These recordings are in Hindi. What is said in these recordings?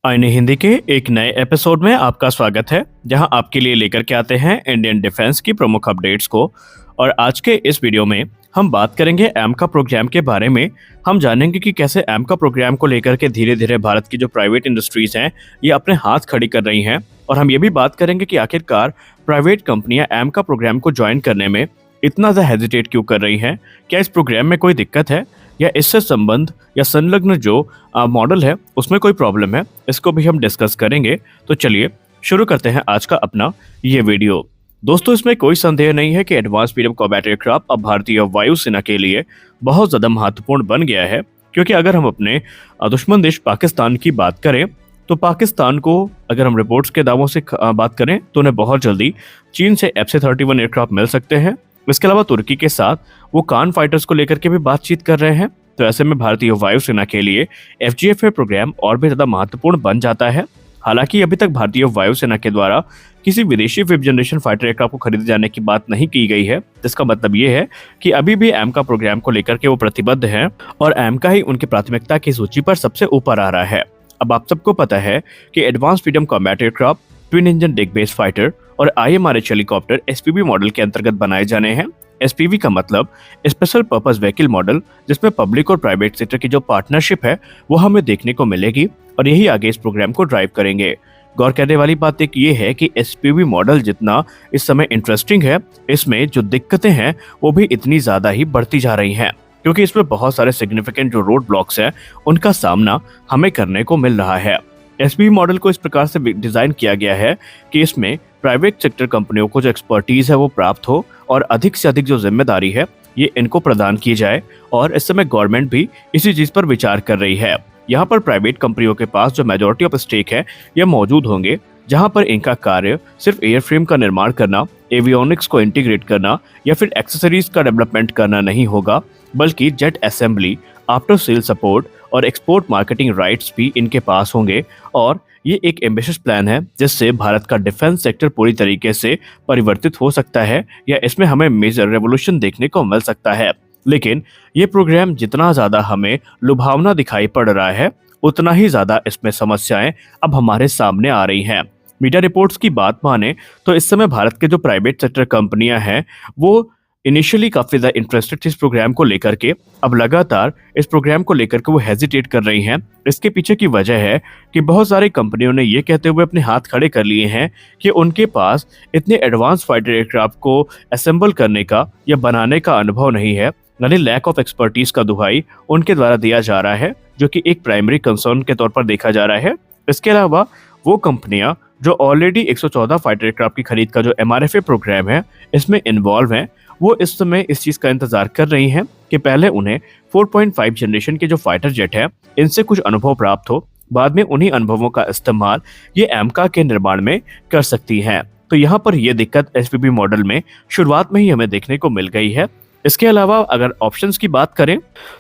आईने हिंदी के एक नए एपिसोड में आपका स्वागत है, जहां आपके लिए लेकर के आते हैं इंडियन डिफेंस की प्रमुख अपडेट्स को। और आज के इस वीडियो में हम बात करेंगे एमका प्रोग्राम के बारे में। हम जानेंगे कि कैसे एमका प्रोग्राम को लेकर के धीरे धीरे भारत की जो प्राइवेट इंडस्ट्रीज हैं ये अपने हाथ खड़ी कर रही हैं। और हम ये भी बात करेंगे कि आखिरकार प्राइवेट कंपनियां एमका प्रोग्राम को ज्वाइन करने में इतना ज़्यादा हेजिटेट क्यों कर रही हैं। क्या इस प्रोग्राम में कोई दिक्कत है या इससे संबंध या संलग्न जो मॉडल है उसमें कोई प्रॉब्लम है, इसको भी हम डिस्कस करेंगे। तो चलिए शुरू करते हैं आज का अपना ये वीडियो। दोस्तों, इसमें कोई संदेह नहीं है कि एडवांस मीडियम कॉम्बैट एयरक्राफ्ट अब भारतीय वायुसेना के लिए बहुत ज़्यादा महत्वपूर्ण बन गया है। क्योंकि अगर हम अपने दुश्मन देश पाकिस्तान की बात करें तो पाकिस्तान को अगर हम रिपोर्ट्स के दावों से बात करें तो उन्हें बहुत जल्दी चीन से FC-31 एयरक्राफ्ट मिल सकते हैं। इसके अलावा तुर्की के साथ वो कान फाइटर्स को लेकर के भी बातचीत कर रहे हैं। तो ऐसे में भारतीय वायुसेना के लिए FGFA प्रोग्राम और भी ज़्यादा महत्वपूर्ण बन जाता है। हालांकि अभी तक भारतीय वायुसेना के द्वारा किसी विदेशी 5th जनरेशन फाइटर एयरक्राफ्ट को खरीदे जाने की बात नहीं की गई है, जिसका मतलब ये है कि अभी भी एमका प्रोग्राम को लेकर के वो प्रतिबद्ध हैं और एमका ही उनकी प्राथमिकता की सूची पर सबसे ऊपर आ रहा है। अब आप सबको पता है कि advance medium combat aircraft, twin engine deck based fighter और IMRH हेलीकॉप्टर SPV मॉडल के अंतर्गत बनाए जाने हैं। SPV का मतलब स्पेशल पर्पस व्हीकल मॉडल, जिसमें पब्लिक और प्राइवेट सेक्टर की जो पार्टनरशिप है वो हमें देखने को मिलेगी और यही आगे इस प्रोग्राम को ड्राइव करेंगे। गौर करने वाली बात एक ये है कि SPV मॉडल जितना इस समय इंटरेस्टिंग है, इसमें जो दिक्कतें हैं वो भी इतनी ज्यादा ही बढ़ती जा रही हैं, क्योंकि इसमें बहुत सारे सिग्निफिकेंट जो रोड ब्लॉक्स हैं उनका सामना हमें करने को मिल रहा है। SPV मॉडल को इस प्रकार से डिजाइन किया गया है कि इसमें प्राइवेट सेक्टर कंपनियों को जो एक्सपर्टीज है वो प्राप्त हो और अधिक से अधिक जो जिम्मेदारी है ये इनको प्रदान की जाए। और इस समय गवर्नमेंट भी इसी चीज पर विचार कर रही है। यहाँ पर प्राइवेट कंपनियों के पास जो मेजॉरिटी ऑफ स्टेक है ये मौजूद होंगे, जहाँ पर इनका कार्य सिर्फ एयरफ्रेम का निर्माण करना, एवियोनिक्स को इंटीग्रेट करना या फिर एक्सेसरीज का डेवलपमेंट करना नहीं होगा, बल्कि jet assembly, after sale support और एक्सपोर्ट मार्केटिंग राइट्स भी इनके पास होंगे। और ये एक एम्बिशियस प्लान है जिससे भारत का डिफेंस सेक्टर पूरी तरीके से परिवर्तित हो सकता है या इसमें हमें मेजर रेवोल्यूशन देखने को मिल सकता है। लेकिन ये प्रोग्राम जितना ज्यादा हमें लुभावना दिखाई पड़ रहा है, उतना ही ज्यादा इसमें समस्याएं अब हमारे सामने आ रही हैं। मीडिया रिपोर्ट्स की बात माने तो इस समय भारत के जो प्राइवेट सेक्टर कंपनियां हैं वो इनिशियली काफी ज्यादा इंटरेस्टेड थी इस प्रोग्राम को लेकर के। अब लगातार इस प्रोग्राम को लेकर के वो हेजिटेट कर रही हैं। इसके पीछे की वजह है कि बहुत सारी कंपनियों ने ये कहते हुए अपने हाथ खड़े कर लिए हैं कि उनके पास इतने एडवांस फाइटर एयरक्राफ्ट को असेंबल करने का या बनाने का अनुभव नहीं है, यानी लैक ऑफ एक्सपर्टीज का दुहाई उनके द्वारा दिया जा रहा है, जो कि एक प्राइमरी कंसर्न के तौर पर देखा जा रहा है। इसके अलावा वो कंपनियां जो ऑलरेडी 114 फाइटर एयरक्राफ्ट की खरीद का जो MRFA प्रोग्राम है इसमें इन्वॉल्व हैं, वो इस समय इस चीज का इंतजार कर रही हैं कि पहले उन्हें 4.5 जनरेशन के जो फाइटर जेट है इनसे कुछ अनुभव प्राप्त हो, बाद में उन्हीं अनुभवों का इस्तेमाल ये एमका के निर्माण में कर सकती हैं। तो यहाँ पर यह दिक्कत SPV मॉडल में शुरुआत में ही हमें देखने को मिल गई है। इसके अलावा अगर ऑप्शंस की बात करें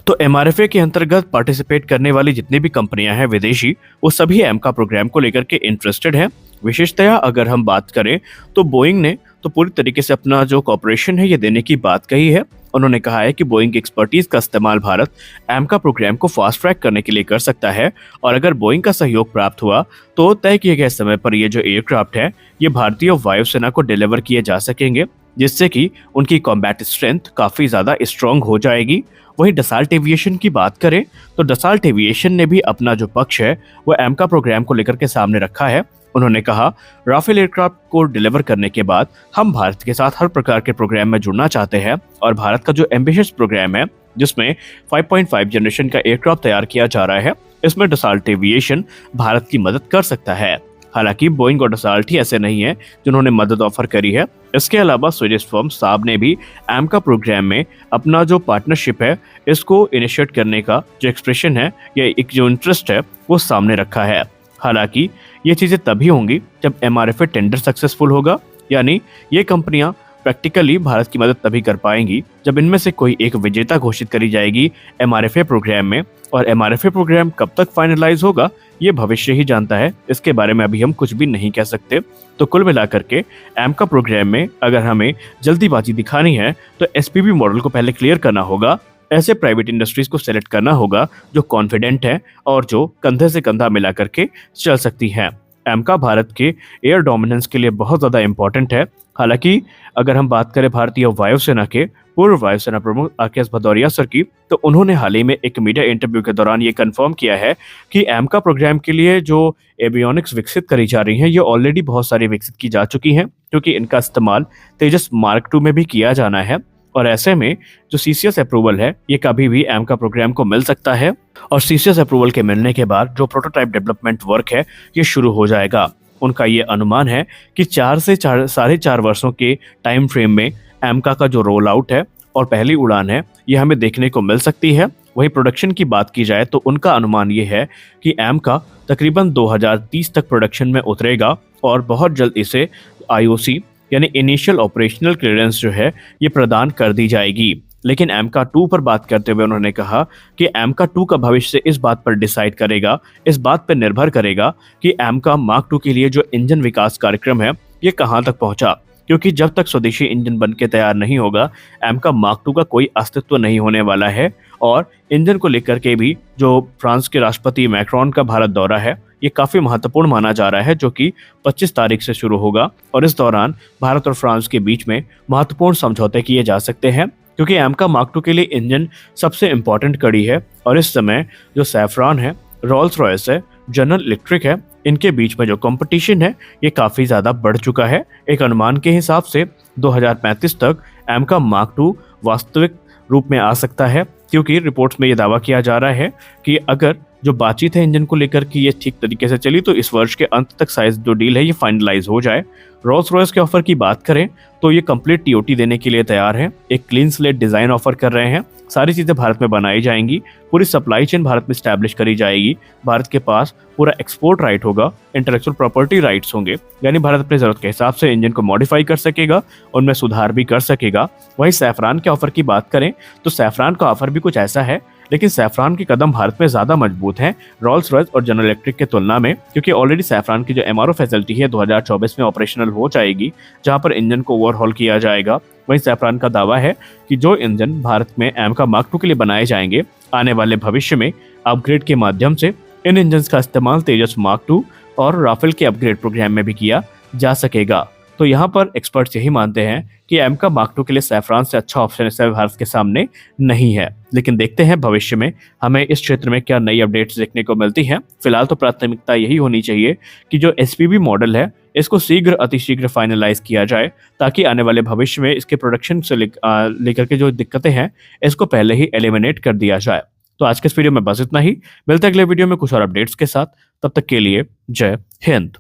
तो MRFA के अंतर्गत पार्टिसिपेट करने वाली जितनी भी कंपनियां हैं विदेशी, वो सभी एमका प्रोग्राम को लेकर के इंटरेस्टेड हैं। विशेषतया अगर हम बात करें तो बोइंग ने तो पूरी तरीके से अपना जो कॉर्पोरेशन है ये देने की बात कही है। उन्होंने कहा है कि बोइंग की एक्सपर्टीज का इस्तेमाल भारत एमका प्रोग्राम को फास्ट ट्रैक करने के लिए कर सकता है और अगर बोइंग का सहयोग प्राप्त हुआ तो तय किए गए समय पर ये जो एयरक्राफ्ट है ये भारतीय वायुसेना को डिलीवर किए जा सकेंगे, जिससे कि उनकी कॉम्बैट स्ट्रेंथ काफी ज्यादा स्ट्रांग हो जाएगी। वहीं डसाल्ट एविएशन की बात करें तो डसाल्ट एविएशन ने भी अपना जो पक्ष है वो एमका प्रोग्राम को लेकर के सामने रखा है। उन्होंने कहा, राफेल एयरक्राफ्ट को डिलीवर करने के बाद हम भारत के साथ हर प्रकार के प्रोग्राम में जुड़ना चाहते हैं और भारत का जो एम्बिशियस प्रोग्राम है जिसमें 5.5 जनरेशन का एयरक्राफ्ट तैयार किया जा रहा है, इसमें डसाल्ट एविएशन भारत की मदद कर सकता है। हालांकि बोइंग और डसाल्ट ही ऐसे नहीं है जिन्होंने मदद ऑफर करी है। इसके अलावा स्वीडिश फर्म साब ने भी एमका प्रोग्राम में अपना जो पार्टनरशिप है इसको इनिशिएट करने का जो एक्सप्रेशन है या एक जो इंटरेस्ट है वो सामने रखा है। हालांकि ये चीजें तभी होंगी जब MRFA टेंडर सक्सेसफुल होगा, यानी ये कंपनियां प्रैक्टिकली भारत की मदद तभी कर पाएंगी जब इनमें से कोई एक विजेता घोषित करी जाएगी MRFA प्रोग्राम में। और MRFA प्रोग्राम कब तक फाइनलाइज होगा ये भविष्य ही जानता है, इसके बारे में अभी हम कुछ भी नहीं कह सकते। तो कुल मिलाकर के एमका प्रोग्राम में अगर हमें जल्दीबाजी दिखानी है तो SPV मॉडल को पहले क्लियर करना होगा, ऐसे प्राइवेट इंडस्ट्रीज को सेलेक्ट करना होगा जो कॉन्फिडेंट है और जो कंधे से कंधा मिला करके चल सकती हैं। एमका भारत के एयर डोमिनेंस के लिए बहुत ज़्यादा इंपॉर्टेंट है। हालांकि अगर हम बात करें भारतीय वायुसेना के पूर्व वायुसेना प्रमुख आर.के.एस. भदौरिया सर की, तो उन्होंने हाल ही में एक मीडिया इंटरव्यू के दौरान ये कंफर्म किया है कि एमका प्रोग्राम के लिए जो एवियोनिक्स विकसित करी जा रही हैं ये ऑलरेडी बहुत सारी विकसित की जा चुकी हैं, क्योंकि इनका इस्तेमाल तेजस मार्क 2 में भी किया जाना है। और ऐसे में जो सीसीएस अप्रूवल है ये कभी भी एमका प्रोग्राम को मिल सकता है, और सीसीएस अप्रूवल के मिलने के बाद जो प्रोटोटाइप डेवलपमेंट वर्क है ये शुरू हो जाएगा। उनका ये अनुमान है कि 4 से 4.5 वर्षों के टाइम फ्रेम में एमका का जो रोल आउट है और पहली उड़ान है ये हमें देखने को मिल सकती है। वहीं प्रोडक्शन की बात की जाए तो उनका अनुमान ये है कि एमका तकरीबन 2030 तक प्रोडक्शन में उतरेगा और बहुत जल्द इसे आईओसी यानी इनिशियल ऑपरेशनल क्लियरेंस जो है ये प्रदान कर दी जाएगी। लेकिन एमका 2 पर बात करते हुए उन्होंने कहा कि एमका 2 का भविष्य इस बात पर डिसाइड करेगा, इस बात पर निर्भर करेगा कि एमका मार्क 2 के लिए जो इंजन विकास कार्यक्रम है ये कहां तक पहुंचा, क्योंकि जब तक स्वदेशी इंजन बन के तैयार नहीं होगा एमका मार्क 2 का कोई अस्तित्व नहीं होने वाला है। और इंजन को लेकर के भी जो फ्रांस के राष्ट्रपति मैक्रोन का भारत दौरा है ये काफ़ी महत्वपूर्ण माना जा रहा है, जो कि 25 तारीख से शुरू होगा और इस दौरान भारत और फ्रांस के बीच में महत्वपूर्ण समझौते किए जा सकते हैं, क्योंकि एमका मार्क 2 के लिए इंजन सबसे इम्पॉर्टेंट कड़ी है। और इस समय जो सैफरॉन है, रोल्स रॉयस है, जनरल इलेक्ट्रिक है, इनके बीच में जो कंपटीशन है ये काफ़ी ज़्यादा बढ़ चुका है। एक अनुमान के हिसाब से 2035 तक एमका मार्क 2 वास्तविक रूप में आ सकता है, क्योंकि रिपोर्ट्स में ये दावा किया जा रहा है कि अगर जो बातचीत है इंजन को लेकर कि ये ठीक तरीके से चली तो इस वर्ष के अंत तक साइज जो डील है ये फाइनलाइज हो जाए। रोल्स रॉयस के ऑफर की बात करें तो ये कंप्लीट टीओटी देने के लिए तैयार है, एक क्लीन स्लेट डिजाइन ऑफर कर रहे हैं, सारी चीजें भारत में बनाई जाएंगी, पूरी सप्लाई चेन भारत में स्टैब्लिश करी जाएगी, भारत के पास पूरा एक्सपोर्ट राइट होगा, इंटेलेक्चुअल प्रॉपर्टी राइट्स होंगे, यानी भारत अपनी जरूरत के हिसाब से इंजन को मॉडिफाई कर सकेगा, उनमें सुधार भी कर सकेगा। वहीं सैफरान के ऑफर की बात करें तो सैफरान का ऑफर भी कुछ ऐसा है, लेकिन सैफरान के कदम भारत में ज्यादा मजबूत हैं रोल्स रॉयस और जनरल इलेक्ट्रिक के तुलना में, क्योंकि ऑलरेडी सैफरान की जो एमआरओ फैसिलिटी है 2024 में ऑपरेशनल हो जाएगी, जहां पर इंजन को ओवरहॉल किया जाएगा। वहीं सैफरान का दावा है कि जो इंजन भारत में एमका मार्क 2 के लिए बनाए जाएंगे आने वाले भविष्य में अपग्रेड के माध्यम से इन इंजन का इस्तेमाल तेजस मार्क 2 और राफेल के अपग्रेड प्रोग्राम में भी किया जा सकेगा। तो यहाँ पर एक्सपर्ट्स यही मानते हैं कि एमका मार्क 2 के लिए सैफरान से अच्छा ऑप्शन इस समय भारत के सामने नहीं है, लेकिन देखते हैं भविष्य में हमें इस क्षेत्र में क्या नई अपडेट्स देखने को मिलती हैं। फिलहाल तो प्राथमिकता यही होनी चाहिए कि जो एसपीबी मॉडल है इसको शीघ्र अतिशीघ्र फाइनलाइज किया जाए, ताकि आने वाले भविष्य में इसके प्रोडक्शन से लेकर के जो दिक्कतें हैं इसको पहले ही एलिमिनेट कर दिया जाए। तो आज के इस वीडियो में बस इतना ही, मिलते हैं अगले वीडियो में कुछ और अपडेट्स के साथ। तब तक के लिए जय हिंद।